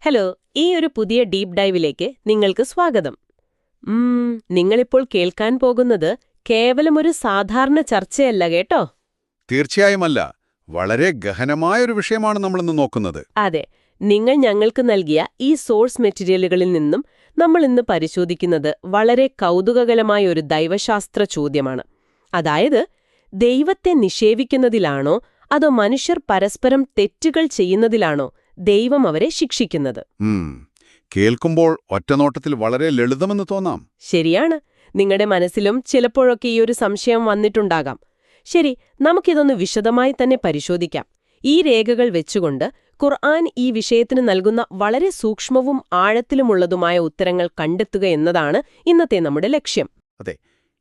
Hello, ഈ ഒരു പുതിയ ഡീപ് ഡൈവിലേക്ക് നിങ്ങൾക്ക് സ്വാഗതം. നിങ്ങളിപ്പോൾ കേൾക്കാൻ പോകുന്നത് കേവലം ഒരു സാധാരണ ചർച്ചയല്ല കേട്ടോ. തീർച്ചയായുമല്ല. വളരെ ഗഹനമായൊരു വിഷയമാണ് നമ്മളിന്ന് നോക്കുന്നത്. അതെ, നിങ്ങൾ ഞങ്ങൾക്ക് നൽകിയ ഈ സോഴ്സ് മെറ്റീരിയലുകളിൽ നിന്നും നമ്മൾ ഇന്ന് പരിശോധിക്കുന്നത് വളരെ കൗതുകകരമായ ഒരു ദൈവശാസ്ത്ര ചോദ്യമാണ്. അതായത്, ദൈവത്തെ നിഷേധിക്കുന്നതിലാണോ അതോ മനുഷ്യർ പരസ്പരം തെറ്റുകൾ ചെയ്യുന്നതിലാണോ ദൈവം അവരെ ശിക്ഷിക്കുന്നത്? കേൾക്കുമ്പോൾ ഒറ്റനോട്ടത്തിൽ വളരെ ലളിതമെന്ന് തോന്നാം. ശരിയാണ്. നിങ്ങളുടെ മനസ്സിലും ചിലപ്പോഴൊക്കെ ഈ ഒരു സംശയം വന്നിട്ടുണ്ടാകാം. ശരി, നമുക്കിതൊന്ന് വിശദമായി തന്നെ പരിശോധിക്കാം. ഈ രേഖകൾ വെച്ചുകൊണ്ട് ഖുർആൻ ഈ വിഷയത്തിന് നൽകുന്ന വളരെ സൂക്ഷ്മവും ആഴത്തിലുമുള്ളതുമായ ഉത്തരങ്ങൾ കണ്ടെത്തുക എന്നതാണ് ഇന്നത്തെ നമ്മുടെ ലക്ഷ്യം. അതെ,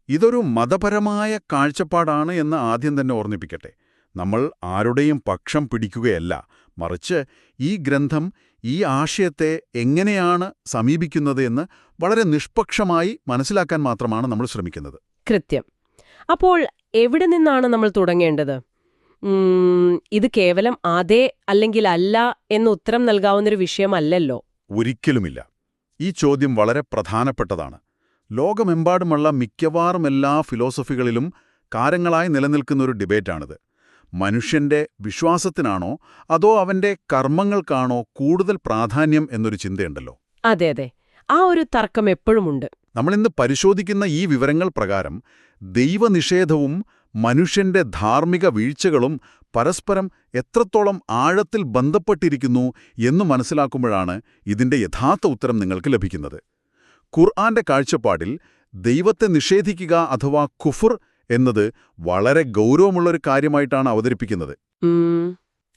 ഇതൊരു മതപരമായ കാഴ്ചപ്പാടാണ് എന്ന് ആദ്യം തന്നെ ഓർമ്മിപ്പിക്കട്ടെ. നമ്മൾ ആരുടെയും പക്ഷം പിടിക്കുകയല്ല, മറിച്ച് ഈ ഗ്രന്ഥം ഈ ആശയത്തെ എങ്ങനെയാണ് സമീപിക്കുന്നത് എന്ന് വളരെ നിഷ്പക്ഷമായി മനസ്സിലാക്കാൻ മാത്രമാണ് നമ്മൾ ശ്രമിക്കുന്നത്. കൃത്യം. അപ്പോൾ എവിടെ നിന്നാണ് നമ്മൾ തുടങ്ങേണ്ടത്? ഇത് കേവലം അതെ അല്ലെങ്കിൽ അല്ല എന്ന് ഉത്തരം നൽകാവുന്നൊരു വിഷയമല്ലല്ലോ. ഒരിക്കലുമില്ല. ഈ ചോദ്യം വളരെ പ്രധാനപ്പെട്ടതാണ്. ലോകമെമ്പാടുമുള്ള മിക്കവാറും എല്ലാ ഫിലോസഫികളിലും കാലങ്ങളായി നിലനിൽക്കുന്ന ഒരു ഡിബേറ്റാണിത്. മനുഷ്യന്റെ വിശ്വാസത്തിനാണോ അതോ അവന്റെ കർമ്മങ്ങൾക്കാണോ കൂടുതൽ പ്രാധാന്യം എന്നൊരു ചിന്തയുണ്ടല്ലോ. അതെ അതെ, ആ ഒരു തർക്കം എപ്പോഴുമുണ്ട്. നമ്മളിന്ന് പരിശോധിക്കുന്ന ഈ വിവരങ്ങൾ പ്രകാരം ദൈവനിഷേധവും മനുഷ്യന്റെ ധാർമ്മിക വീഴ്ചകളും പരസ്പരം എത്രത്തോളം ആഴത്തിൽ ബന്ധപ്പെട്ടിരിക്കുന്നു എന്നു മനസ്സിലാക്കുമ്പോഴാണ് ഇതിന്റെ യഥാർത്ഥ ഉത്തരം നിങ്ങൾക്ക് ലഭിക്കുന്നത്. ഖുർആന്റെ കാഴ്ചപ്പാടിൽ ദൈവത്തെ നിഷേധിക്കുക അഥവാ കുഫർ എന്നത് വളരെ ഗൗരവമുള്ളൊരു കാര്യമായിട്ടാണ് അവതരിപ്പിക്കുന്നത്.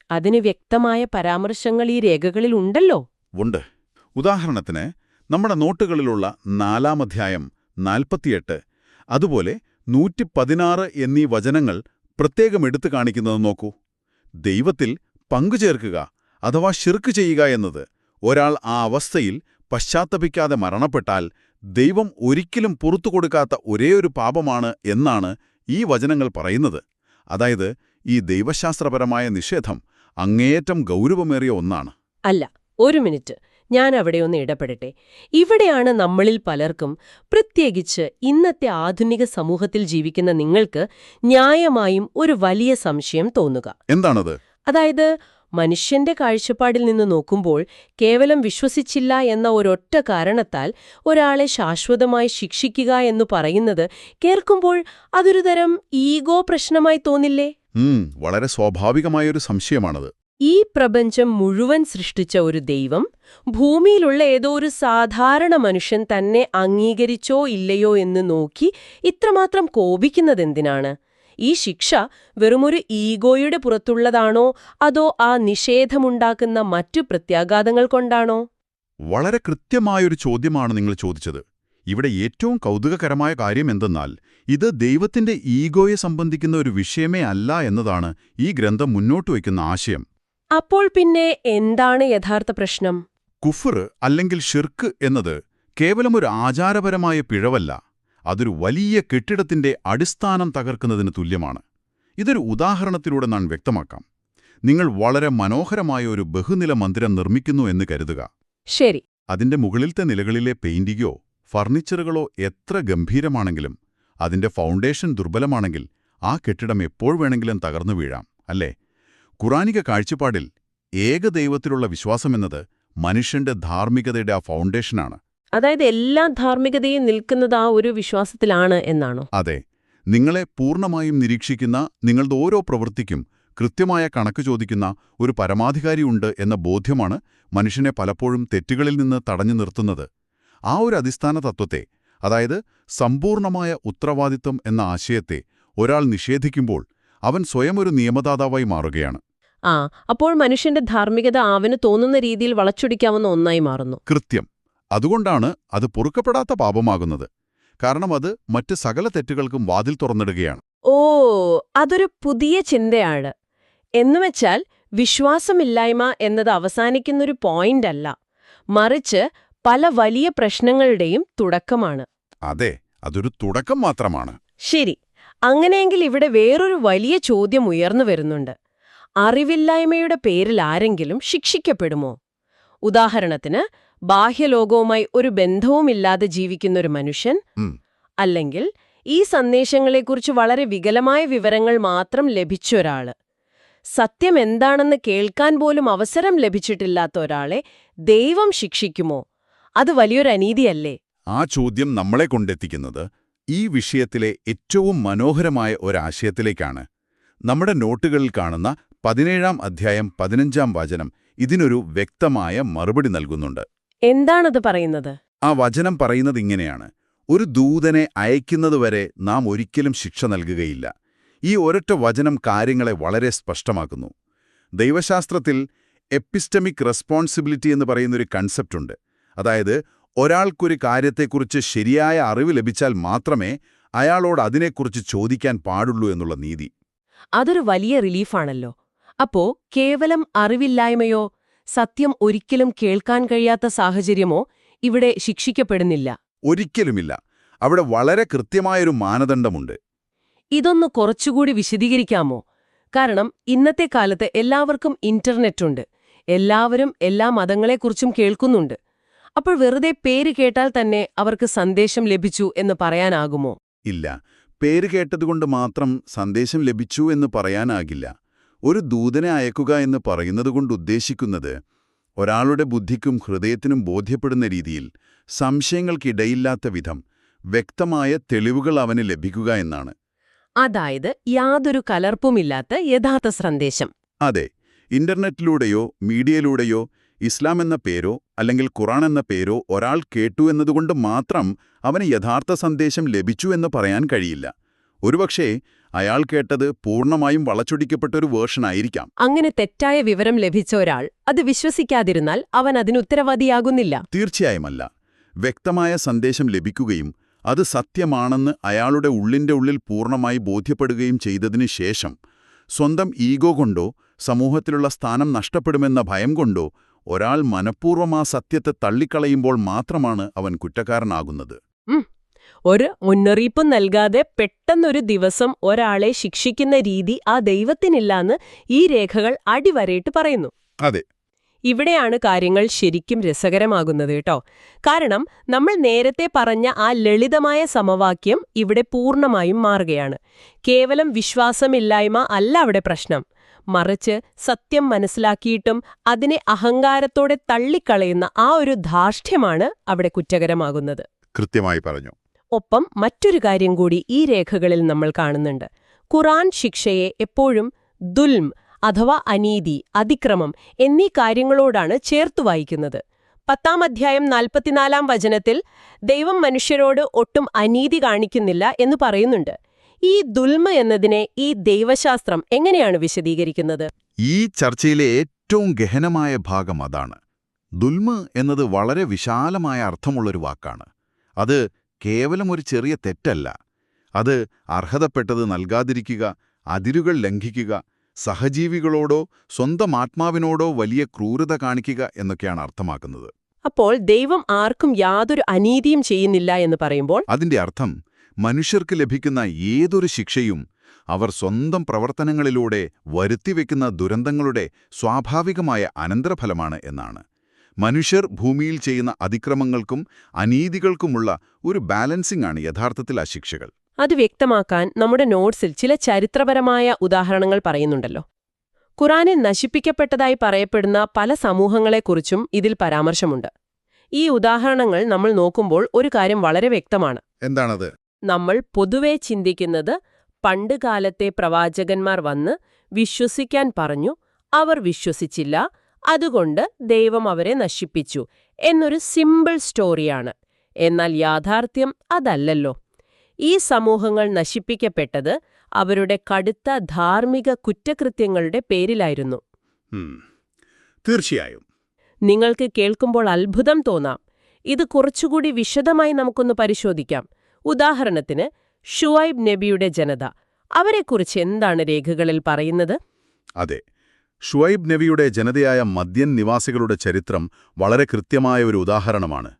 അതിന് വ്യക്തമായ പരാമർശങ്ങൾ ഈ രേഖകളിൽ ഉണ്ടല്ലോ. ഉണ്ട്. ഉദാഹരണത്തിന് നമ്മുടെ നോട്ടുകളിലുള്ള 4-ാം അധ്യായം 48, അതുപോലെ 116 എന്നീ വചനങ്ങൾ പ്രത്യേകം എടുത്തു കാണിക്കുന്നത് നോക്കൂ. ദൈവത്തിൽ പങ്കുചേർക്കുക അഥവാ ശിർക്ക് ചെയ്യുക എന്നത് ഒരാൾ ആ അവസ്ഥയിൽ പശ്ചാത്തപിക്കാതെ മരണപ്പെട്ടാൽ ദൈവം ഒരിക്കലും പുറത്തു കൊടുക്കാത്ത ഒരേയൊരു പാപമാണ് എന്നാണ് ഈ വചനങ്ങൾ പറയുന്നത്. അതായത്, ഈ ദൈവശാസ്ത്രപരമായ നിഷേധം അങ്ങേയറ്റം ഗൗരവമേറിയ ഒന്നാണ്. അല്ല, ഒരു മിനിറ്റ്, ഞാൻ അവിടെയൊന്ന് ഇടപെടട്ടെ. ഇവിടെയാണ് നമ്മളിൽ പലർക്കും, പ്രത്യേകിച്ച് ഇന്നത്തെ ആധുനിക സമൂഹത്തിൽ ജീവിക്കുന്ന നിങ്ങൾക്ക്, ന്യായമായും ഒരു വലിയ സംശയം തോന്നുക. എന്താണത്? അതായത്, മനുഷ്യന്റെ കാഴ്ചപ്പാടിൽ നിന്ന് നോക്കുമ്പോൾ കേവലം വിശ്വസിച്ചില്ല എന്ന ഒരൊറ്റ കാരണത്താൽ ഒരാളെ ശാശ്വതമായി ശിക്ഷിക്കുക എന്നു പറയുന്നത് കേൾക്കുമ്പോൾ അതൊരു തരം ഈഗോ പ്രശ്നമായി തോന്നില്ലേ? വളരെ സ്വാഭാവികമായൊരു സംശയമാണത്. ഈ പ്രപഞ്ചം മുഴുവൻ സൃഷ്ടിച്ച ഒരു ദൈവം ഭൂമിയിലുള്ള ഏതോ ഒരു സാധാരണ മനുഷ്യൻ തന്നെ അംഗീകരിച്ചോ ഇല്ലയോ എന്ന് നോക്കി ഇത്രമാത്രം കോപിക്കുന്നതെന്തിനാണ്? ഈ ശിക്ഷ വെറുമൊരു ഈഗോയുടെ പുറത്തുള്ളതാണോ അതോ ആ നിഷേധമുണ്ടാക്കുന്ന മറ്റു പ്രത്യാഘാതങ്ങൾ കൊണ്ടാണോ? വളരെ കൃത്യമായൊരു ചോദ്യമാണ് നിങ്ങൾ ചോദിച്ചത്. ഇവിടെ ഏറ്റവും കൗതുകകരമായ കാര്യം എന്തെന്നാൽ, ഇത് ദൈവത്തിന്റെ ഈഗോയെ സംബന്ധിക്കുന്ന ഒരു വിഷയമേ അല്ല എന്നതാണ് ഈ ഗ്രന്ഥം മുന്നോട്ട് വയ്ക്കുന്ന ആശയം. അപ്പോൾ പിന്നെ എന്താണ് യഥാർത്ഥ പ്രശ്നം? കുഫർ അല്ലെങ്കിൽ ഷിർക്ക് എന്നത് കേവലം ഒരു ആചാരപരമായ പിഴവല്ല, അതൊരു വലിയ കെട്ടിടത്തിന്റെ അടിസ്ഥാനം തകർക്കുന്നതിന് തുല്യമാണ്. ഇതൊരു ഉദാഹരണത്തിലൂടെ ഞാൻ വ്യക്തമാക്കാം. നിങ്ങൾ വളരെ മനോഹരമായ ഒരു ബഹുനില മന്ദിരം നിർമ്മിക്കുന്നു എന്ന് കരുതുക. ശരി. അതിന്റെ മുകളിലത്തെ നിലകളിലെ പെയിന്റിങ്ങോ ഫർണിച്ചറുകളോ എത്ര ഗംഭീരമാണെങ്കിലും അതിന്റെ ഫൗണ്ടേഷൻ ദുർബലമാണെങ്കിൽ ആ കെട്ടിടം എപ്പോൾ വേണമെങ്കിലും തകർന്നു വീഴാം, അല്ലേ? ഖുറാനിക കാഴ്ചപ്പാടിൽ ഏകദൈവത്തിലുള്ള വിശ്വാസമെന്നത് മനുഷ്യന്റെ ധാർമ്മികതയുടെ ആ ഫൗണ്ടേഷനാണ്. അതായത് എല്ലാ ധാർമ്മികതയും നിൽക്കുന്നത് ആ ഒരു വിശ്വാസത്തിലാണ് എന്നാണോ? അതെ. നിങ്ങളെ പൂർണ്ണമായും നിരീക്ഷിക്കുന്ന, നിങ്ങളുടെ ഓരോ പ്രവൃത്തിക്കും കൃത്യമായ കണക്ക് ചോദിക്കുന്ന ഒരു പരമാധികാരിയുണ്ട് എന്ന ബോധ്യമാണ് മനുഷ്യനെ പലപ്പോഴും തെറ്റുകളിൽ നിന്ന് തടഞ്ഞു നിർത്തുന്നത്. ആ ഒരു അടിസ്ഥാന തത്വത്തെ, അതായത് സമ്പൂർണമായ ഉത്തരവാദിത്വം എന്ന ആശയത്തെ ഒരാൾ നിഷേധിക്കുമ്പോൾ അവൻ സ്വയം ഒരു നിയമദാതാവായി മാറുകയാണ്. അപ്പോൾ മനുഷ്യന്റെ ധാർമ്മികത അവന് തോന്നുന്ന രീതിയിൽ വളച്ചൊടിക്കാവുന്ന ഒന്നായി മാറുന്നു. കൃത്യം. അതുകൊണ്ടാണ് അത് പൊറുക്കപ്പെടാത്ത പാപമാകുന്നത്. കാരണം അത് മറ്റ് സകല തെറ്റുകൾക്കും വാതിൽ തുറന്നിടുകയാണ്. അതൊരു പുതിയ ചിന്തയാണ്. എന്നുവെച്ചാൽ വിശ്വാസമില്ലായ്മ എന്നത് അവസാനിക്കുന്നൊരു പോയിന്റ് അല്ല, മറിച്ച് പല വലിയ പ്രശ്നങ്ങളുടെയും തുടക്കമാണ്. അതെ, അതൊരു തുടക്കം മാത്രമാണ്. ശരി. അങ്ങനെയെങ്കിൽ ഇവിടെ വേറൊരു വലിയ ചോദ്യം ഉയർന്നു വരുന്നുണ്ട്. അറിവില്ലായ്മയുടെ പേരിൽ ആരെങ്കിലും ശിക്ഷിക്കപ്പെടുമോ? ഉദാഹരണത്തിന്, ബാഹ്യലോകവുമായി ഒരു ബന്ധവുമില്ലാതെ ജീവിക്കുന്നൊരു മനുഷ്യൻ, ഉം, അല്ലെങ്കിൽ ഈ സന്ദേശങ്ങളെക്കുറിച്ച് വളരെ വികലമായ വിവരങ്ങൾ മാത്രം ലഭിച്ച ഒരാള്. സത്യം എന്താണെന്ന് കേൾക്കാൻ പോലും അവസരം ലഭിച്ചിട്ടില്ലാത്ത ഒരാളെ ദൈവം ശിക്ഷിക്കുമോ? അത് വലിയൊരു അനീതിയല്ലേ? ആ ചോദ്യം നമ്മളെ കൊണ്ടെത്തിക്കുന്നത് ഈ വിഷയത്തിലെ ഏറ്റവും മനോഹരമായ ഒരാശയത്തിലേക്കാണ്. നമ്മുടെ നോട്ടുകളിൽ കാണുന്ന 17-ാം അധ്യായം 15-ാം വചനം ഇതിനൊരു വ്യക്തമായ മറുപടി നൽകുന്നുണ്ട്. എന്താണത് പറയുന്നത്? ആ വചനം പറയുന്നത് ഇങ്ങനെയാണ്: ഒരു ദൂതനെ അയക്കുന്നതുവരെ നാം ഒരിക്കലും ശിക്ഷ നൽകുകയില്ല. ഈ ഒരൊറ്റ വചനം കാര്യങ്ങളെ വളരെ സ്പഷ്ടമാക്കുന്നു. ദൈവശാസ്ത്രത്തിൽ എപ്പിസ്റ്റമിക് റെസ്പോൺസിബിലിറ്റി എന്ന് പറയുന്നൊരു കൺസെപ്റ്റുണ്ട്. അതായത്, ഒരാൾക്കൊരു കാര്യത്തെക്കുറിച്ച് ശരിയായ അറിവ് ലഭിച്ചാൽ മാത്രമേ അയാളോട് അതിനെക്കുറിച്ച് ചോദിക്കാൻ പാടുള്ളൂ എന്നുള്ള നീതി. അതൊരു വലിയ റിലീഫാണല്ലോ. അപ്പോ കേവലം അറിവില്ലായ്മയോ സത്യം ഒരിക്കലും കേൾക്കാൻ കഴിയാത്ത സാഹചര്യമോ ഇവിടെ ശിക്ഷിക്കപ്പെടുന്നില്ല? ഒരിക്കലുമില്ല. അവിടെ വളരെ കൃത്യമായൊരു മാനദണ്ഡമുണ്ട്. ഇതൊന്ന് കുറച്ചുകൂടി വിശദീകരിക്കാമോ? കാരണം ഇന്നത്തെ കാലത്ത് എല്ലാവർക്കും ഇന്റർനെറ്റുണ്ട്. എല്ലാവരും എല്ലാ മതങ്ങളെക്കുറിച്ചും കേൾക്കുന്നുണ്ട്. അപ്പോൾ വെറുതെ പേര് കേട്ടാൽ തന്നെ അവർക്ക് സന്ദേശം ലഭിച്ചു എന്ന് പറയാനാകുമോ? ഇല്ല. പേര് കേട്ടതുകൊണ്ട് മാത്രം സന്ദേശം ലഭിച്ചു എന്ന് പറയാനാകില്ല. ഒരു ദൂതനെ അയക്കുക എന്ന് പറയുന്നതുകൊണ്ട് ഉദ്ദേശിക്കുന്നത് ഒരാളുടെ ബുദ്ധിക്കും ഹൃദയത്തിനും ബോധ്യപ്പെടുന്ന രീതിയിൽ, സംശയങ്ങൾക്കിടയില്ലാത്ത വിധം വ്യക്തമായ തെളിവുകൾ അവന് ലഭിക്കുക എന്നാണ്. അതായത് യാതൊരു കലർപ്പുമില്ലാത്ത യഥാർത്ഥ സന്ദേശം. അതെ. ഇന്റർനെറ്റിലൂടെയോ മീഡിയയിലൂടെയോ ഇസ്ലാം എന്ന പേരോ അല്ലെങ്കിൽ ഖുറാൻ എന്ന പേരോ ഒരാൾ കേട്ടു എന്നതുകൊണ്ട് മാത്രം അവന് യഥാർത്ഥ സന്ദേശം ലഭിച്ചു എന്ന് പറയാൻ കഴിയില്ല. ഒരുപക്ഷേ അയാൾ കേട്ടത് പൂർണ്ണമായും വളച്ചൊടിക്കപ്പെട്ടൊരു വേർഷനായിരിക്കാം. അങ്ങനെ തെറ്റായ വിവരം ലഭിച്ച ഒരാൾ അത് വിശ്വസിക്കാതിരുന്നാൽ അവൻ അതിനുത്തരവാദിയാകുന്നില്ല? തീർച്ചയായുമല്ല. വ്യക്തമായ സന്ദേശം ലഭിക്കുകയും അത് സത്യമാണെന്ന് അയാളുടെ ഉള്ളിന്റെ ഉള്ളിൽ പൂർണ്ണമായി ബോധ്യപ്പെടുകയും ചെയ്തതിനു ശേഷം സ്വന്തം ഈഗോ കൊണ്ടോ സമൂഹത്തിലുള്ള സ്ഥാനം നഷ്ടപ്പെടുമെന്ന ഭയം കൊണ്ടോ ഒരാൾ മനഃപൂർവ്വം ആ സത്യത്തെ തള്ളിക്കളയുമ്പോൾ മാത്രമാണ് അവൻ കുറ്റക്കാരനാകുന്നത്. ഒരു മുന്നറിയിപ്പും നൽകാതെ പെട്ടെന്നൊരു ദിവസം ഒരാളെ ശിക്ഷിക്കുന്ന രീതി ആ ദൈവത്തിനില്ലാന്ന് ഈ രേഖകൾ അടിവരയിട്ട് പറയുന്നു. അതെ. ഇവിടെയാണ് കാര്യങ്ങൾ ശരിക്കും രസകരമാകുന്നത് കേട്ടോ. കാരണം നമ്മൾ നേരത്തെ പറഞ്ഞ ആ ലളിതമായ സമവാക്യം ഇവിടെ പൂർണ്ണമായും മാറുകയാണ്. കേവലം വിശ്വാസമില്ലായ്മ അല്ല അവിടെ പ്രശ്നം. മറിച്ച് സത്യം മനസ്സിലാക്കിയിട്ടും അതിനെ അഹങ്കാരത്തോടെ തള്ളിക്കളയുന്ന ആ ഒരു ധാർഷ്ട്യമാണ് അവിടെ കുറ്റകരമാകുന്നത്. കൃത്യമായി പറഞ്ഞു. ഒപ്പം മറ്റൊരു കാര്യം കൂടി ഈ രേഖകളിൽ നമ്മൾ കാണുന്നുണ്ട്. ഖുറാൻ ശിക്ഷയെ എപ്പോഴും ദുൽം അഥവാ അനീതി, അതിക്രമം എന്നീ കാര്യങ്ങളോടാണ് ചേർത്തു വായിക്കുന്നത്. 10-ാം അധ്യായം 44-ാം വചനത്തിൽ ദൈവം മനുഷ്യരോട് ഒട്ടും അനീതി കാണിക്കുന്നില്ല എന്ന് പറയുന്നുണ്ട്. ഈ ദുൽമ എന്നതിനെ ഈ ദൈവശാസ്ത്രം എങ്ങനെയാണ് വിശദീകരിക്കുന്നത്? ഈ ചർച്ചയിലെ ഏറ്റവും ഗഹനമായ ഭാഗം അതാണ്. ദുൽമ എന്നത് വളരെ വിശാലമായ അർത്ഥമുള്ളൊരു വാക്കാണ്. അത് കേവലം ഒരു ചെറിയ തെറ്റല്ല. അത് അർഹതപ്പെട്ടത് നൽകാതിരിക്കുക, അതിരുകൾ ലംഘിക്കുക, സഹജീവികളോടോ സ്വന്തം ആത്മാവിനോടോ വലിയ ക്രൂരത കാണിക്കുക എന്നൊക്കെയാണ് അർത്ഥമാക്കുന്നത്. അപ്പോൾ ദൈവം ആർക്കും യാതൊരു അനീതിയും ചെയ്യുന്നില്ല എന്ന് പറയുമ്പോൾ അതിന്റെ അർത്ഥം മനുഷ്യർക്ക് ലഭിക്കുന്ന ഏതൊരു ശിക്ഷയും അവർ സ്വന്തം പ്രവർത്തനങ്ങളിലൂടെ വരുത്തിവെക്കുന്ന ദുരന്തങ്ങളുടെ സ്വാഭാവികമായ അനന്തരഫലമാണ് എന്നാണ്. മനുഷ്യർ ഭൂമിയിൽ ചെയ്യുന്ന അതിക്രമങ്ങൾക്കും അനീതികൾക്കുമുള്ള ഒരു ബാലൻസിംഗ് ആണ് യഥാർത്ഥത്തിൽ ആ ശിക്ഷകൾ. അത് വ്യക്തമാക്കാൻ നമ്മുടെ നോട്ട്സിൽ ചില ചരിത്രപരമായ ഉദാഹരണങ്ങൾ പറയുന്നുണ്ടല്ലോ. ഖുറാനിൽ നശിപ്പിക്കപ്പെട്ടതായി പറയപ്പെടുന്ന പല സമൂഹങ്ങളെക്കുറിച്ചും ഇതിൽ പരാമർശമുണ്ട്. ഈ ഉദാഹരണങ്ങൾ നമ്മൾ നോക്കുമ്പോൾ ഒരു കാര്യം വളരെ വ്യക്തമാണ്. എന്താണത്? നമ്മൾ പൊതുവെ ചിന്തിക്കുന്നത് പണ്ടുകാലത്തെ പ്രവാചകന്മാർ വന്ന് വിശ്വസിക്കാൻ പറഞ്ഞു, അവർ വിശ്വസിച്ചില്ല, അതുകൊണ്ട് ദൈവം അവരെ നശിപ്പിച്ചു എന്നൊരു സിമ്പിൾ സ്റ്റോറിയാണ്. എന്നാൽ യാഥാർത്ഥ്യം അതല്ലല്ലോ. ഈ സമൂഹങ്ങൾ നശിപ്പിക്കപ്പെട്ടത് അവരുടെ കടുത്ത ധാർമ്മിക കുറ്റകൃത്യങ്ങളുടെ പേരിലായിരുന്നു. തീർച്ചയായും. നിങ്ങൾക്ക് കേൾക്കുമ്പോൾ അത്ഭുതം തോന്നാം. ഇത് കുറച്ചുകൂടി വിശദമായി നമുക്കൊന്ന് പരിശോധിക്കാം. ഉദാഹരണത്തിന് ഷുഐബ് നബിയുടെ ജനത, അവരെക്കുറിച്ച് എന്താണ് രേഖകളിൽ പറയുന്നത്? അതെ, ഷുഐബ് നബിയുടെ ജനതയായ മദ്യൻ നിവാസികളുടെ ചരിത്രം വളരെ കൃത്യമായ ഒരു ഉദാഹരണമാണ്.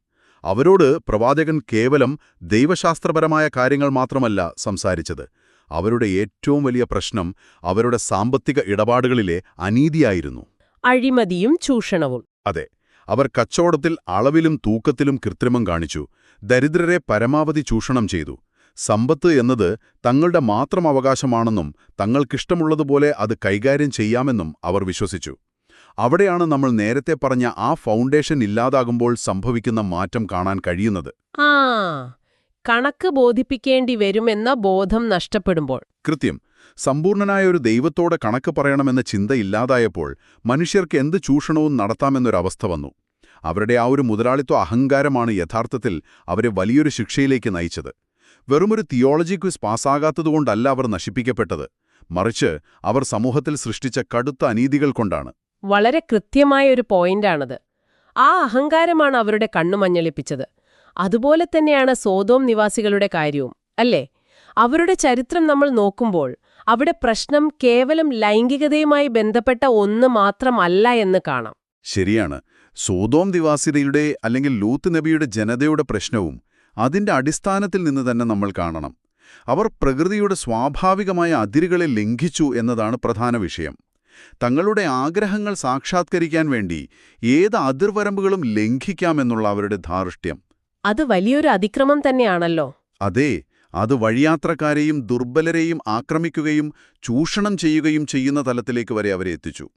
അവരോട് പ്രവാചകൻ കേവലം ദൈവശാസ്ത്രപരമായ കാര്യങ്ങൾ മാത്രമല്ല സംസാരിച്ചത്. അവരുടെ ഏറ്റവും വലിയ പ്രശ്നം അവരുടെ സാമ്പത്തിക ഇടപാടുകളിലെ അനീതിയായിരുന്നു. അഴിമതിയും ചൂഷണവും. അതെ, അവർ കച്ചവടത്തിൽ അളവിലും തൂക്കത്തിലും കൃത്രിമം കാണിച്ചു, ദരിദ്രരെ പരമാവധി ചൂഷണം ചെയ്തു. സമ്പത്ത് എന്നത് തങ്ങളുടെ മാത്രം അവകാശമാണെന്നും തങ്ങൾക്കിഷ്ടമുള്ളതുപോലെ അത് കൈകാര്യം ചെയ്യാമെന്നും അവർ വിശ്വസിച്ചു. അവിടെയാണ് നമ്മൾ നേരത്തെ പറഞ്ഞ ആ ഫൗണ്ടേഷൻ ഇല്ലാതാകുമ്പോൾ സംഭവിക്കുന്ന മാറ്റം കാണാൻ കഴിയുന്നത്. ആ, കണക്ക് ബോധിപ്പിക്കേണ്ടി വരുമെന്ന ബോധം നഷ്ടപ്പെടുമ്പോൾ. കൃത്യം. സമ്പൂർണനായ ഒരു ദൈവത്തോടെ കണക്ക് പറയണമെന്ന ചിന്ത ഇല്ലാതായപ്പോൾ മനുഷ്യർക്ക് എന്ത് ചൂഷണവും നടത്താമെന്നൊരവസ്ഥ വന്നു. അവരുടെ ആ ഒരു മുതലാളിത്വ അഹങ്കാരമാണ് യഥാർത്ഥത്തിൽ അവരെ വലിയൊരു ശിക്ഷയിലേക്ക് നയിച്ചത്. വെറുമൊരു തിയോളജി ക്വിസ് പാസ്സാകാത്തതുകൊണ്ടല്ല അവർ നശിപ്പിക്കപ്പെട്ടത്, മറിച്ച് അവർ സമൂഹത്തിൽ സൃഷ്ടിച്ച കടുത്ത അനീതികൾ കൊണ്ടാണ്. വളരെ കൃത്യമായ ഒരു പോയിന്റാണത്. ആ അഹങ്കാരമാണ് അവരുടെ കണ്ണുമഞ്ഞളിപ്പിച്ചത്. അതുപോലെ തന്നെയാണ് സോദോം നിവാസികളുടെ കാര്യവും, അല്ലേ? അവരുടെ ചരിത്രം നമ്മൾ നോക്കുമ്പോൾ അവിടെ പ്രശ്നം കേവലം ലൈംഗികതയുമായി ബന്ധപ്പെട്ട ഒന്ന് മാത്രമല്ല എന്ന് കാണാം. ശരിയാണ്. സോദോം നിവാസികളുടെ അല്ലെങ്കിൽ ലൂത്ത് നബിയുടെ ജനതയുടെ പ്രശ്നവും അതിന്റെ അടിസ്ഥാനത്തിൽ നിന്ന് തന്നെ നമ്മൾ കാണണം. അവർ പ്രകൃതിയുടെ സ്വാഭാവികമായ അതിരുകളെ ലംഘിച്ചു എന്നതാണ് പ്രധാന വിഷയം. തങ്ങളുടെ ആഗ്രഹങ്ങൾ സാക്ഷാത്കരിക്കാൻ വേണ്ടി ഏത് അതിർവരമ്പുകളും ലംഘിക്കാമെന്നുള്ള അവരുടെ ധാർഷ്ട്യം. അത് വലിയൊരു അതിക്രമം തന്നെയാണല്ലോ. അതെ, അത് വഴിയാത്രക്കാരെയും ദുർബലരെയും ആക്രമിക്കുകയും ചൂഷണം ചെയ്യുകയും ചെയ്യുന്ന തലത്തിലേക്ക് വരെ അവരെ എത്തിച്ചു.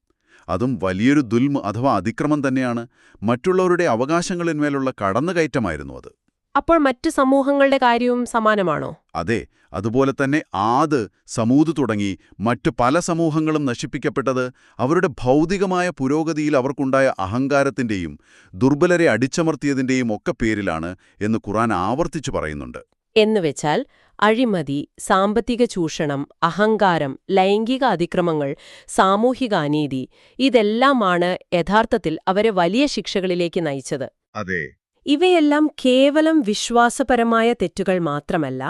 അതും വലിയൊരു ദുൽമ് അഥവാ അതിക്രമം തന്നെയാണ്. മറ്റുള്ളവരുടെ അവകാശങ്ങളിന്മേലുള്ള കടന്നുകയറ്റമായിരുന്നു അത്. അപ്പോൾ മറ്റു സമൂഹങ്ങളുടെ കാര്യവും സമാനമാണോ? അതെ, അതുപോലെ തന്നെ ആദ്, സമൂത് തുടങ്ങി മറ്റു പല സമൂഹങ്ങളും നശിപ്പിക്കപ്പെട്ടത് അവരുടെ ഭൗതികമായ പുരോഗതിയിൽ അവർക്കുണ്ടായ അഹങ്കാരത്തിന്റെയും ദുർബലരെ അടിച്ചമർത്തിയതിന്റെയും ഒക്കെ പേരിലാണ് എന്ന് ഖുർആൻ ആവർത്തിച്ചു പറയുന്നുണ്ട്. എന്നുവെച്ചാൽ അഴിമതി, സാമ്പത്തിക ചൂഷണം, അഹങ്കാരം, ലൈംഗിക അതിക്രമങ്ങൾ, സാമൂഹിക അനീതി, ഇതെല്ലാമാണ് യഥാർത്ഥത്തിൽ അവരെ വലിയ ശിക്ഷകളിലേക്ക് നയിച്ചത്. അതെ, ഇവയെല്ലാം കേവലം വിശ്വാസപരമായ തെറ്റുകൾ മാത്രമല്ല,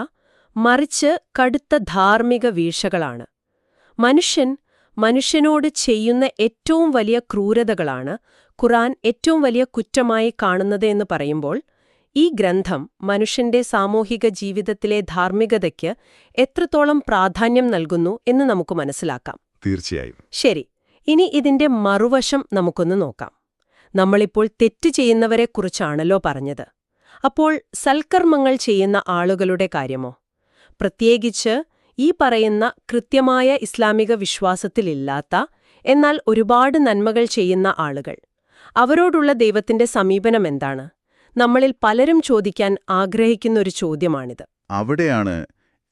മറിച്ച് കടുത്ത ധാർമ്മിക വീഴ്ചകളാണ്. മനുഷ്യനോട് ചെയ്യുന്ന ഏറ്റവും വലിയ ക്രൂരതകളാണ് ഖുർആൻ ഏറ്റവും വലിയ കുറ്റമായി കാണുന്നത് എന്ന് പറയുമ്പോൾ, ഈ ഗ്രന്ഥം മനുഷ്യന്റെ സാമൂഹിക ജീവിതത്തിലെ ധാർമ്മികതയ്ക്ക് എത്രത്തോളം പ്രാധാന്യം നൽകുന്നു എന്ന് നമുക്ക് മനസ്സിലാക്കാം. തീർച്ചയായും. ശരി, ഇനി ഇതിന്റെ മറുവശം നമുക്കൊന്ന് നോക്കാം. നമ്മളിപ്പോൾ തെറ്റ് ചെയ്യുന്നവരെക്കുറിച്ചാണല്ലോ പറഞ്ഞത്. അപ്പോൾ സൽക്കർമ്മങ്ങൾ ചെയ്യുന്ന ആളുകളുടെ കാര്യമോ? പ്രത്യേകിച്ച് ഈ പറയുന്ന കൃത്യമായ ഇസ്ലാമിക വിശ്വാസത്തിലില്ലാത്ത, എന്നാൽ ഒരുപാട് നന്മകൾ ചെയ്യുന്ന ആളുകൾ. അവരോടുള്ള ദൈവത്തിന്റെ സമീപനം എന്താണ്? നമ്മളിൽ പലരും ചോദിക്കാൻ ആഗ്രഹിക്കുന്നൊരു ചോദ്യമാണിത്. അവിടെയാണ്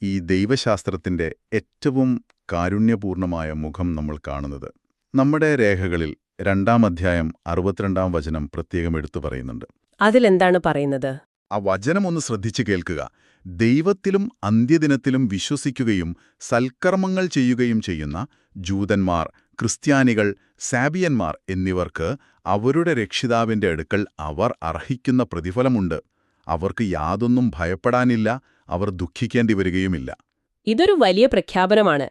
ഈ ദൈവശാസ്ത്രത്തിന്റെ ഏറ്റവും കാരുണ്യപൂർണമായ മുഖം നമ്മൾ കാണുന്നത്. നമ്മുടെ രേഖകളിൽ 2-ാം അധ്യായം 62-ാം വചനം പ്രത്യേകം എടുത്തു പറയുന്നുണ്ട്. അതിലെന്താണ് പറയുന്നത്? ആ വചനം ഒന്ന് ശ്രദ്ധിച്ചു കേൾക്കുക. ദൈവത്തിലും അന്ത്യദിനത്തിലും വിശ്വസിക്കുകയും സൽക്കർമ്മങ്ങൾ ചെയ്യുകയും ചെയ്യുന്ന ജൂതന്മാർ, ക്രിസ്ത്യാനികൾ, സാബിയന്മാർ എന്നിവർക്ക് അവരുടെ രക്ഷിതാവിന്റെ അടുക്കൽ അവർ അർഹിക്കുന്ന പ്രതിഫലമുണ്ട്. അവർക്ക് യാതൊന്നും ഭയപ്പെടാനില്ല, അവർ ദുഃഖിക്കേണ്ടി വരികയുമില്ല. ഇതൊരു വലിയ പ്രഖ്യാപനമാണ്.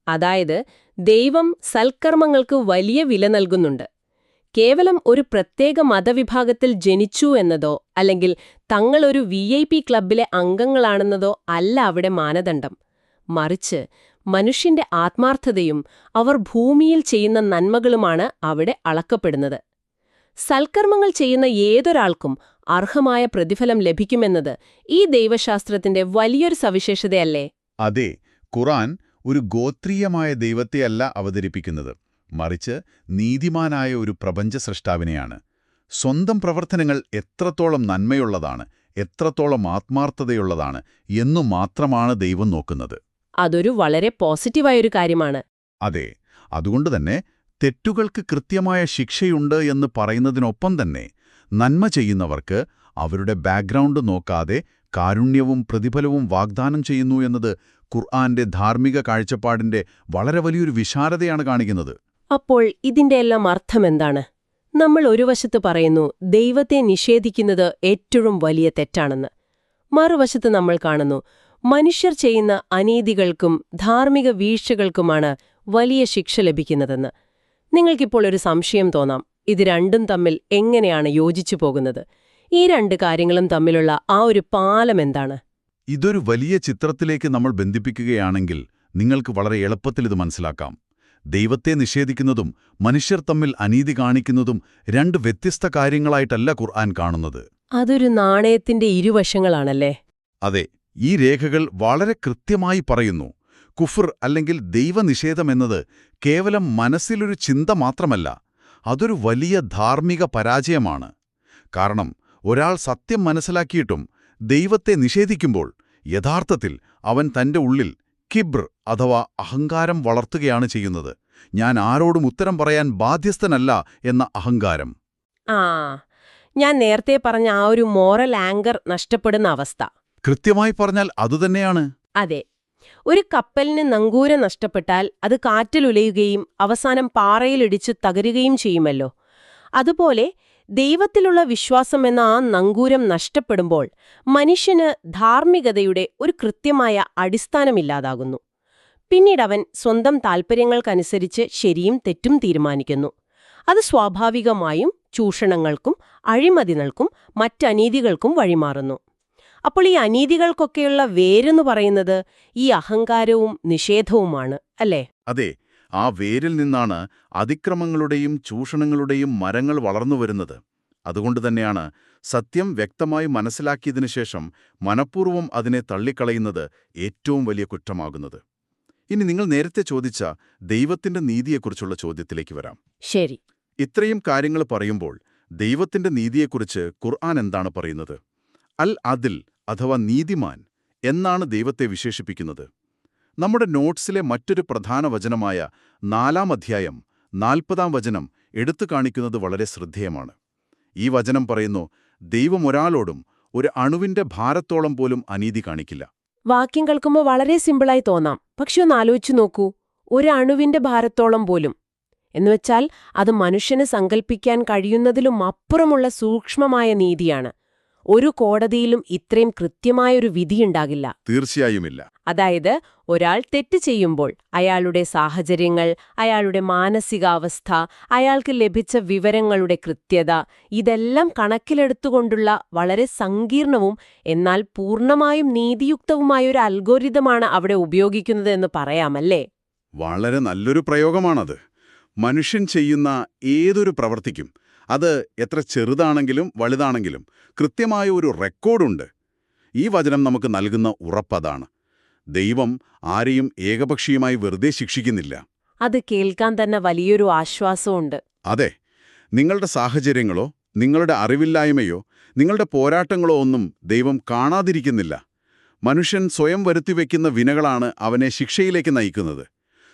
അതായത് ദൈവം സൽക്കർമ്മങ്ങൾക്ക് വലിയ വില നൽകുന്നുണ്ട്. കേവലം ഒരു പ്രത്യേക മതവിഭാഗത്തിൽ ജനിച്ചു എന്നതോ അല്ലെങ്കിൽ തങ്ങളൊരു VIP ക്ലബ്ബിലെ അംഗങ്ങളാണെന്നതോ അല്ല അവിടെ മാനദണ്ഡം. മറിച്ച് മനുഷ്യന്റെ ആത്മാർത്ഥതയും അവർ ഭൂമിയിൽ ചെയ്യുന്ന നന്മകളുമാണ് അവിടെ അളക്കപ്പെടുന്നത്. സൽക്കർമ്മങ്ങൾ ചെയ്യുന്ന ഏതൊരാൾക്കും അർഹമായ പ്രതിഫലം ലഭിക്കുമെന്നത് ഈ ദൈവശാസ്ത്രത്തിന്റെ വലിയൊരു സവിശേഷതയല്ലേ? അതെ, ഖുർആൻ ഒരു ഗോത്രീയമായ ദൈവത്തെയല്ല അവതരിപ്പിക്കുന്നത്, മറിച്ച് നീതിമാനായ ഒരു പ്രപഞ്ച സൃഷ്ടാവിനെയാണ്. സ്വന്തം പ്രവർത്തനങ്ങൾ എത്രത്തോളം നന്മയുള്ളതാണ്, എത്രത്തോളം ആത്മാർത്ഥതയുള്ളതാണ് എന്നു മാത്രമാണ് ദൈവം നോക്കുന്നത്. അതൊരു വളരെ പോസിറ്റീവായൊരു കാര്യമാണ്. അതെ, അതുകൊണ്ടുതന്നെ തെറ്റുകൾക്ക് കൃത്യമായ ശിക്ഷയുണ്ട് എന്ന് പറയുന്നതിനൊപ്പം തന്നെ നന്മ ചെയ്യുന്നവർക്ക് അവരുടെ ബാക്ക്ഗ്രൗണ്ട് നോക്കാതെ കാരുണ്യവും പ്രതിഫലവും വാഗ്ദാനം ചെയ്യുന്നു എന്നത് ഖുർആന്റെ ധാർമ്മിക കാഴ്ചപ്പാടിന്റെ വളരെ വലിയൊരു വിശാലതയാണ് കാണിക്കുന്നത്. അപ്പോൾ ഇതിന്റെ എല്ലാം അർത്ഥമെന്താണ്? നമ്മൾ ഒരു വശത്ത് പറയുന്നു ദൈവത്തെ നിഷേധിക്കുന്നത് ഏറ്റവും വലിയ തെറ്റാണെന്ന്. മറുവശത്ത് നമ്മൾ കാണുന്നു മനുഷ്യർ ചെയ്യുന്ന അനീതികൾക്കും ധാർമ്മിക വീഴ്ചകൾക്കുമാണ് വലിയ ശിക്ഷ ലഭിക്കുന്നതെന്ന്. നിങ്ങൾക്കിപ്പോൾ ഒരു സംശയം തോന്നാം, ഇത് രണ്ടും തമ്മിൽ എങ്ങനെയാണ് യോജിച്ചു പോകുന്നത്? ഈ രണ്ട് കാര്യങ്ങളും തമ്മിലുള്ള ആ ഒരു പാലം എന്താണ്? ഇതൊരു വലിയ ചിത്രത്തിലേക്ക് നമ്മൾ ബന്ധിപ്പിക്കുകയാണെങ്കിൽ നിങ്ങൾക്ക് വളരെ എളുപ്പത്തിൽ ഇത് മനസ്സിലാക്കാം. ദൈവത്തെ നിഷേധിക്കുന്നതും മനുഷ്യർ തമ്മിൽ അനീതി കാണിക്കുന്നതും രണ്ട് വ്യത്യസ്ത കാര്യങ്ങളായിട്ടല്ല ഖുർആൻ കാണുന്നത്. അതൊരു നാണയത്തിന്റെ ഇരുവശങ്ങളാണല്ലേ? അതെ, ഈ രേഖകൾ വളരെ കൃത്യമായി പറയുന്നു. കുഫർ അല്ലെങ്കിൽ ദൈവനിഷേധമെന്നത് കേവലം മനസ്സിലൊരു ചിന്ത മാത്രമല്ല, അതൊരു വലിയ ധാർമ്മിക പരാജയമാണ്. കാരണം ഒരാൾ സത്യം മനസ്സിലാക്കിയിട്ടും ദൈവത്തെ നിഷേധിക്കുമ്പോൾ യഥാർത്ഥത്തിൽ അവൻ തന്റെ ഉള്ളിൽ കിബ്ർ അഥവാ അഹങ്കാരം വളർത്തുകയാണ് ചെയ്യുന്നത്. ഞാൻ ആരോടും ഉത്തരം പറയാൻ ബാധ്യസ്ഥനല്ല എന്ന അഹങ്കാരം. ഞാൻ നേരത്തെ പറഞ്ഞ ആ ഒരു മോറൽ ആങ്കർ നഷ്ടപ്പെടുന്ന അവസ്ഥ. കൃത്യമായി പറഞ്ഞാൽ അതുതന്നെയാണ്. അതെ, ഒരു കപ്പലിന് നങ്കൂരം നഷ്ടപ്പെട്ടാൽ അത് കാറ്റിലുലയുകയും അവസാനം പാറയിലിടിച്ച് തകരുകയും ചെയ്യുമല്ലോ. അതുപോലെ ദൈവത്തിലുള്ള വിശ്വാസം എന്ന ആ നങ്കൂരം നഷ്ടപ്പെടുമ്പോൾ മനുഷ്യന് ധാർമ്മികതയുടെ ഒരു കൃത്യമായ അടിസ്ഥാനമില്ലാതാകുന്നു. പിന്നീടവൻ സ്വന്തം താൽപ്പര്യങ്ങൾക്കനുസരിച്ച് ശരിയും തെറ്റും തീരുമാനിക്കുന്നു. അത് സ്വാഭാവികമായും ചൂഷണങ്ങൾക്കും അഴിമതികൾക്കും മറ്റനീതികൾക്കും വഴിമാറുന്നു. അപ്പോൾ ഈ അനീതികൾക്കൊക്കെയുള്ള വേരെന്ന് പറയുന്നത് ഈ അഹങ്കാരവും നിഷേധവുമാണ്, അല്ലേ? അതെ, ആ വേരിൽ നിന്നാണ് അതിക്രമങ്ങളുടെയും ചൂഷണങ്ങളുടെയും മരങ്ങൾ വളർന്നുവരുന്നത്. അതുകൊണ്ടുതന്നെയാണ് സത്യം വ്യക്തമായി മനസ്സിലാക്കിയതിനു ശേഷം മനഃപൂർവ്വം അതിനെ തള്ളിക്കളയുന്നത് ഏറ്റവും വലിയ കുറ്റമാകുന്നത്. ഇനി നിങ്ങൾ നേരത്തെ ചോദിച്ച ദൈവത്തിന്റെ നീതിയെക്കുറിച്ചുള്ള ചോദ്യത്തിലേക്ക് വരാം. ശരി. ഇത്രയും കാര്യങ്ങൾ പറയുമ്പോൾ ദൈവത്തിന്റെ നീതിയെക്കുറിച്ച് ഖുർആൻ എന്താണ് പറയുന്നത്? അൽ അദിൽ അഥവാ നീതിമാൻ എന്നാണ് ദൈവത്തെ വിശേഷിപ്പിക്കുന്നത്. നമ്മുടെ നോട്ട്സിലെ മറ്റൊരു പ്രധാന വചനമായ 4-ാം അധ്യായം 40-ാം വചനം എടുത്തു കാണിക്കുന്നത് വളരെ ശ്രദ്ധേയമാണ്. ഈ വചനം പറയുന്നു, ദൈവം ഒരാളോടും ഒരു അണുവിന്റെ ഭാരത്തോളം പോലും അനീതി കാണിക്കില്ല. വാക്യം കേൾക്കുമ്പോൾ വളരെ സിമ്പിളായി തോന്നാം, പക്ഷെ ഒന്ന് ആലോചിച്ചു നോക്കൂ. ഒരു അണുവിന്റെ ഭാരത്തോളം പോലും എന്നുവെച്ചാൽ അത് മനുഷ്യന് സങ്കല്പിക്കാൻ കഴിയുന്നതിലും അപ്പുറമുള്ള സൂക്ഷ്മമായ നീതിയാണ്. ഒരു കോടതിയിലും ഇത്രയും കൃത്യമായൊരു വിധിയുണ്ടാകില്ല. തീർച്ചയായുമില്ല. അതായത് ഒരാൾ തെറ്റ് ചെയ്യുമ്പോൾ അയാളുടെ സാഹചര്യങ്ങൾ, അയാളുടെ മാനസികാവസ്ഥ, അയാൾക്ക് ലഭിച്ച വിവരങ്ങളുടെ കൃത്യത, ഇതെല്ലാം കണക്കിലെടുത്തുകൊണ്ടുള്ള വളരെ സങ്കീർണവും എന്നാൽ പൂർണ്ണമായും നീതിയുക്തവുമായൊരു അൽഗോരിതമാണ് അവിടെ ഉപയോഗിക്കുന്നത് എന്ന് പറയാമല്ലേ? വളരെ നല്ലൊരു പ്രയോഗമാണത്. മനുഷ്യൻ ചെയ്യുന്ന ഏതൊരു പ്രവൃത്തിക്കും, അത് എത്ര ചെറുതാണെങ്കിലും വലുതാണെങ്കിലും കൃത്യമായ ഒരു റെക്കോർഡുണ്ട്. ഈ വചനം നമുക്ക് നൽകുന്ന ഉറപ്പതാണ്. ദൈവം ആരെയും ഏകപക്ഷീയമായി വെറുതെ ശിക്ഷിക്കുന്നില്ല. അത് കേൾക്കാൻ തന്നെ വലിയൊരു ആശ്വാസമുണ്ട്. അതെ, നിങ്ങളുടെ സാഹചര്യങ്ങളോ നിങ്ങളുടെ അറിവില്ലായ്മയോ നിങ്ങളുടെ പോരാട്ടങ്ങളോ ഒന്നും ദൈവം കാണാതിരിക്കുന്നില്ല. മനുഷ്യൻ സ്വയം വരുത്തിവെക്കുന്ന വിനകളാണ് അവനെ ശിക്ഷയിലേക്ക് നയിക്കുന്നത്.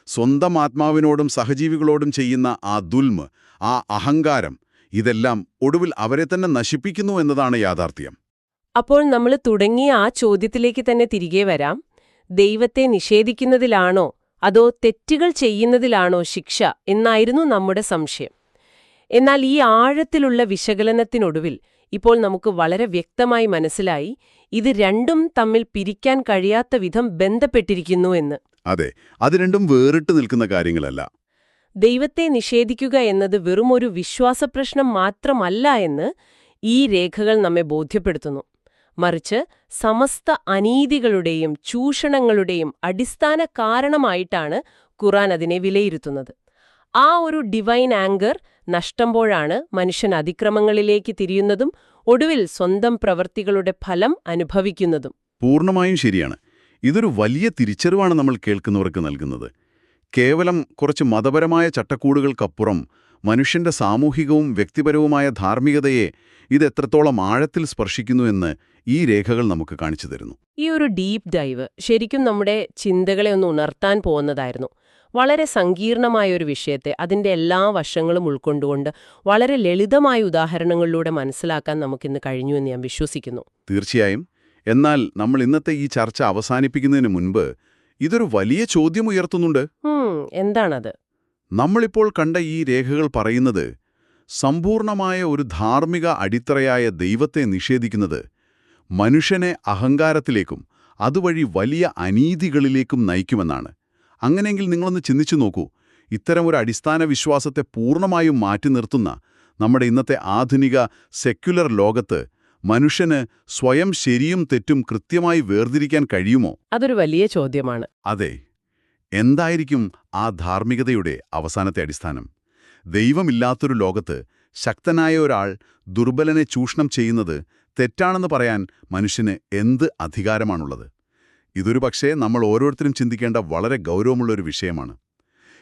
സ്വന്തം ആത്മാവിനോടും സഹജീവികളോടും ചെയ്യുന്ന ആ ദുൽമ്, ആ അഹങ്കാരം, ഇതെല്ലാം ഒടുവിൽ അവരെ തന്നെ നശിപ്പിക്കുന്നു എന്നതാണ് യാഥാർത്ഥ്യം. അപ്പോൾ നമ്മൾ തുടങ്ങിയ ആ ചോദ്യത്തിലേക്ക് തന്നെ തിരികെ വരാം. ദൈവത്തെ നിഷേധിക്കുന്നതിലാണോ അതോ തെറ്റുകൾ ചെയ്യുന്നതിലാണോ ശിക്ഷ എന്നായിരുന്നു നമ്മുടെ സംശയം. എന്നാൽ ഈ ആഴത്തിലുള്ള വിശകലനത്തിനൊടുവിൽ ഇപ്പോൾ നമുക്ക് വളരെ വ്യക്തമായി മനസ്സിലായി, ഇത് രണ്ടും തമ്മിൽ പിരിക്കാൻ കഴിയാത്ത വിധം ബന്ധപ്പെട്ടിരിക്കുന്നു എന്ന്. അതെ, അത് രണ്ടും വേറിട്ട് നിൽക്കുന്ന കാര്യങ്ങളല്ല. ദൈവത്തെ നിഷേധിക്കുക എന്നത് വെറുമൊരു വിശ്വാസപ്രശ്നം മാത്രമല്ല എന്ന് ഈ രേഖകൾ നമ്മെ ബോധ്യപ്പെടുത്തുന്നു. മറിച്ച് സമസ്ത അനീതികളുടെയും ചൂഷണങ്ങളുടെയും അടിസ്ഥാന കാരണമായിട്ടാണ് ഖുർആൻ അതിനെ വിലയിരുത്തുന്നത്. ആ ഒരു ഡിവൈൻ ആങ്കർ നഷ്ടമ്പോഴാണ് മനുഷ്യൻ അതിക്രമങ്ങളിലേക്ക് തിരിയുന്നതും ഒടുവിൽ സ്വന്തം പ്രവൃത്തികളുടെ ഫലം അനുഭവിക്കുന്നതും. പൂർണ്ണമായും ശരിയാണ്. ഇതൊരു വലിയ തിരിച്ചറിവാണ് നമ്മൾ കേൾക്കുന്നവർക്ക് നൽകുന്നത്. കേവലം കുറച്ച് മതപരമായ ചട്ടക്കൂടുകൾക്കപ്പുറം മനുഷ്യന്റെ സാമൂഹികവും വ്യക്തിപരവുമായ ധാർമ്മികതയെ ഇതെത്രത്തോളം ആഴത്തിൽ സ്പർശിക്കുന്നു എന്ന് ഈ രേഖകൾ നമുക്ക് കാണിച്ചു തരുന്നു. ഈ ഒരു ഡീപ്പ് ഡൈവ് ശരിക്കും നമ്മുടെ ചിന്തകളെ ഒന്ന് ഉണർത്താൻ പോകുന്നതായിരുന്നു. വളരെ സങ്കീർണമായ ഒരു വിഷയത്തെ അതിന്റെ എല്ലാ വശങ്ങളും ഉൾക്കൊണ്ടുകൊണ്ട് വളരെ ലളിതമായ ഉദാഹരണങ്ങളിലൂടെ മനസ്സിലാക്കാൻ നമുക്കിന്ന് കഴിഞ്ഞു എന്ന് ഞാൻ വിശ്വസിക്കുന്നു. തീർച്ചയായും. എന്നാൽ നമ്മൾ ഇന്നത്തെ ഈ ചർച്ച അവസാനിപ്പിക്കുന്നതിന് മുൻപ് ഇതൊരു വലിയ ചോദ്യം ഉയർത്തുന്നുണ്ട്. എന്താണത്? നമ്മളിപ്പോൾ കണ്ട ഈ രേഖകൾ പറയുന്നത് സമ്പൂർണമായ ഒരു ധാർമ്മിക അടിത്തറയായ ദൈവത്തെ നിഷേധിക്കുന്നത് മനുഷ്യനെ അഹങ്കാരത്തിലേക്കും അതുവഴി വലിയ അനീതികളിലേക്കും നയിക്കുമെന്നാണ്. അങ്ങനെയെങ്കിൽ നിങ്ങളൊന്ന് ചിന്തിച്ചു നോക്കൂ. ഇത്തരമൊരു അടിസ്ഥാന വിശ്വാസത്തെ പൂർണ്ണമായും മാറ്റി നിർത്തുന്ന നമ്മുടെ ഇന്നത്തെ ആധുനിക സെക്യുലർ ലോകത്ത് മനുഷ്യന് സ്വയം ശരിയും തെറ്റും കൃത്യമായി വേർതിരിക്കാൻ കഴിയുമോ? അതൊരു വലിയ ചോദ്യമാണ്. അതെ. എന്തായിരിക്കും ആ ധാർമ്മികതയുടെ അവസാനത്തെ അടിസ്ഥാനം? ദൈവമില്ലാത്തൊരു ലോകത്ത് ശക്തനായ ഒരാൾ ദുർബലനെ ചൂഷണം ചെയ്യുന്നത് തെറ്റാണെന്ന് പറയാൻ മനുഷ്യന് എന്ത് അധികാരമാണുള്ളത്? ഇതൊരു പക്ഷേ നമ്മൾ ഓരോരുത്തരും ചിന്തിക്കേണ്ട വളരെ ഗൗരവമുള്ളൊരു വിഷയമാണ്.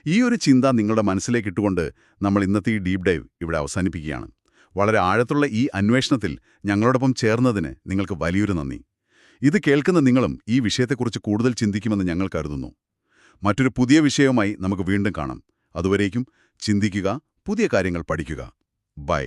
ഈ ഒരു ചിന്ത നിങ്ങളുടെ മനസ്സിലേക്ക് ഇട്ടുകൊണ്ട് നമ്മൾ ഇന്നത്തെ ഈ ഡീപ് ഡൈവ് ഇവിടെ അവസാനിപ്പിക്കുകയാണ്. വളരെ ആഴത്തുള്ള ഈ അന്വേഷണത്തിൽ ഞങ്ങളോടൊപ്പം ചേർന്നതിന് നിങ്ങൾക്ക് വലിയൊരു നന്ദി. ഇത് കേൾക്കുന്ന നിങ്ങളും ഈ വിഷയത്തെക്കുറിച്ച് കൂടുതൽ ചിന്തിക്കുമെന്ന് ഞങ്ങൾ കരുതുന്നു. മറ്റൊരു പുതിയ വിഷയവുമായി നമുക്ക് വീണ്ടും കാണാം. അതുവരേക്കും ചിന്തിക്കുക, പുതിയ കാര്യങ്ങൾ പഠിക്കുക. ബൈ.